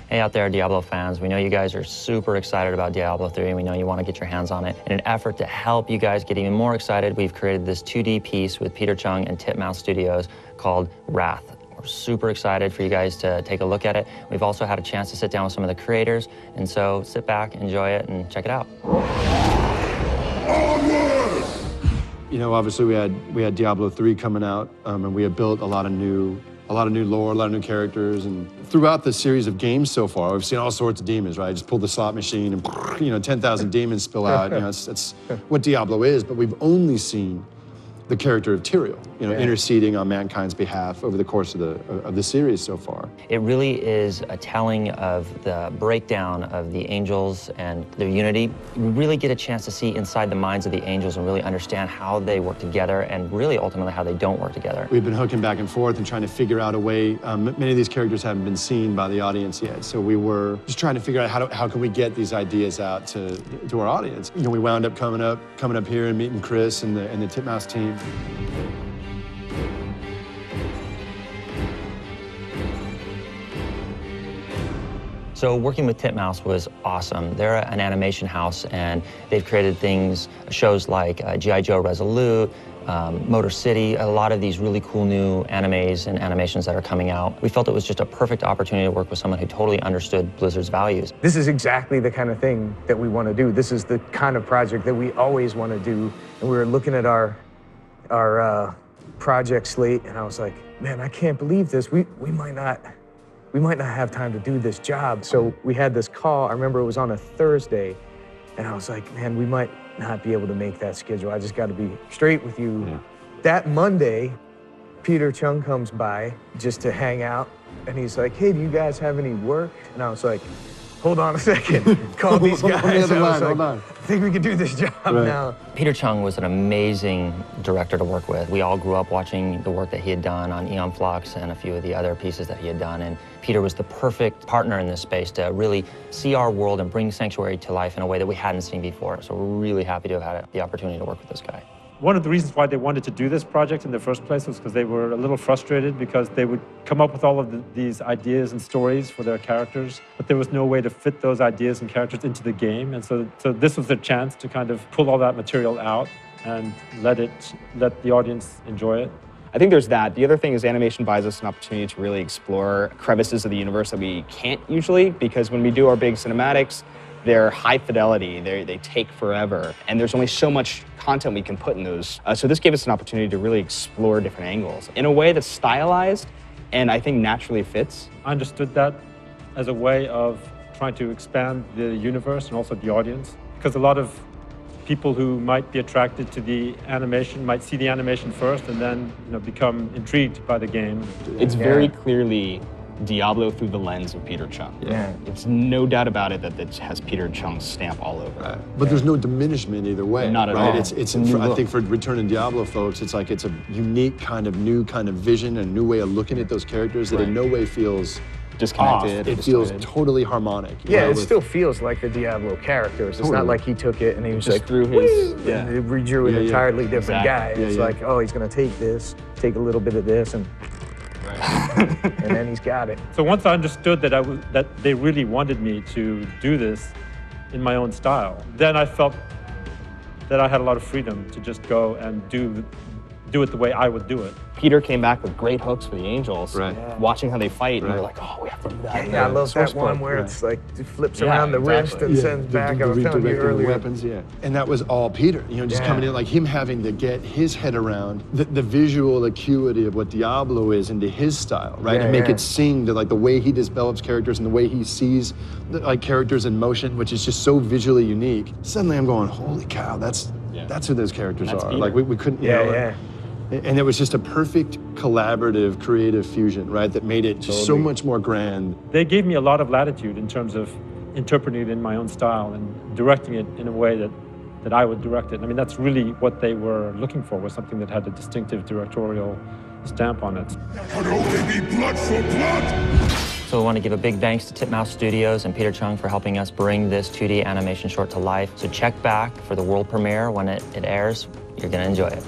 Hey out there, Diablo fans. We know you guys are super excited about Diablo 3, and we know you want to get your hands on it. In an effort to help you guys get even more excited, we've created this 2D piece with Peter Chung and Titmouse Studios called Wrath. We're super excited for you guys to take a look at it. We've also had a chance to sit down with some of the creators, and so sit back, enjoy it, and check it out. You know, obviously we had Diablo 3 coming out, and we had built a lot of new lore, a lot of new characters, and throughout the series of games so far, we've seen all sorts of demons, right? Just pull the slot machine and, you know, 10,000 demons spill out. You know, it's what Diablo is, but we've only seen the character of Tyrael, you know, interceding on mankind's behalf over the course of the series so far. It really is a telling of the breakdown of the angels and their unity. We really get a chance to see inside the minds of the angels and really understand how they work together and really ultimately how they don't work together. We've been hooking back and forth and trying to figure out a way. Many of these characters haven't been seen by the audience yet, so we were just trying to figure out how can we get these ideas out to our audience. You know, we wound up coming up here and meeting Chris and the Titmouse team. So working with Titmouse was awesome. They're an animation house, and they've created shows like G.I. Joe Resolute, Motor City, a lot of these really cool new animes and animations that are coming out. We felt it was just a perfect opportunity to work with someone who totally understood Blizzard's values. This is exactly the kind of thing that we want to do. This is the kind of project that we always want to do. And we were looking at our project slate, and I was like, man, I can't believe this. We might not have time to do this job. So we had this call. I remember it was on a Thursday, and I was like, man, we might not be able to make that schedule. I just got to be straight with you. Yeah. That Monday, Peter Chung comes by just to hang out, and he's like, hey, do you guys have any work? And I was like, hold on a second. Call these guys. I think we can do this job now. Peter Chung was an amazing director to work with. We all grew up watching the work that he had done on Aeon Flux and a few of the other pieces that he had done. And Peter was the perfect partner in this space to really see our world and bring Sanctuary to life in a way that we hadn't seen before. So we're really happy to have had the opportunity to work with this guy. One of the reasons why they wanted to do this project in the first place was because they were a little frustrated because they would come up with all of these ideas and stories for their characters, but there was no way to fit those ideas and characters into the game. And so this was their chance to kind of pull all that material out and let the audience enjoy it. I think there's that. The other thing is animation buys us an opportunity to really explore crevices of the universe that we can't usually, because when we do our big cinematics, they're high fidelity, they take forever, and there's only so much content we can put in those. So this gave us an opportunity to really explore different angles in a way that's stylized and I think naturally fits. I understood that as a way of trying to expand the universe and also the audience, because a lot of people who might be attracted to the animation might see the animation first and then become intrigued by the game. It's very clearly Diablo through the lens of Peter Chung. Yeah. It's no doubt about it that it has Peter Chung's stamp all over it. But there's no diminishment either way. Not at all. It's I think for Return to Diablo folks, it's like it's a unique new kind of vision, a new way of looking at those characters that in no way feels disconnected. It feels totally harmonic. Yeah, it still feels like the Diablo characters. It's not like he took it and he was just like, threw his, and he redrew an entirely different guy. It's like, oh, he's gonna take a little bit of this, and and then he's got it. So once I understood that they really wanted me to do this in my own style, then I felt that I had a lot of freedom to just go and do it the way I would do it. Peter came back with great hooks for the angels. Watching how they fight, and you're like, oh, we have to do that. Yeah, I love that one where it's like it flips around the wrist and sends back. I was telling you earlier. Weapons, and that was all Peter. You know, just coming in, like him having to get his head around the visual acuity of what Diablo is into his style, right? And make it sing to like the way he develops characters and the way he sees like characters in motion, which is just so visually unique. Suddenly, I'm going, holy cow, that's who those characters are. Peter. Like we couldn't. And it was just a perfect collaborative, creative fusion, right? That made it just so much more grand. They gave me a lot of latitude in terms of interpreting it in my own style and directing it in a way that I would direct it. I mean, that's really what they were looking for, was something that had a distinctive directorial stamp on it. That could only be blood for blood! So I want to give a big thanks to Titmouse Studios and Peter Chung for helping us bring this 2D animation short to life. So check back for the world premiere when it airs. You're going to enjoy it.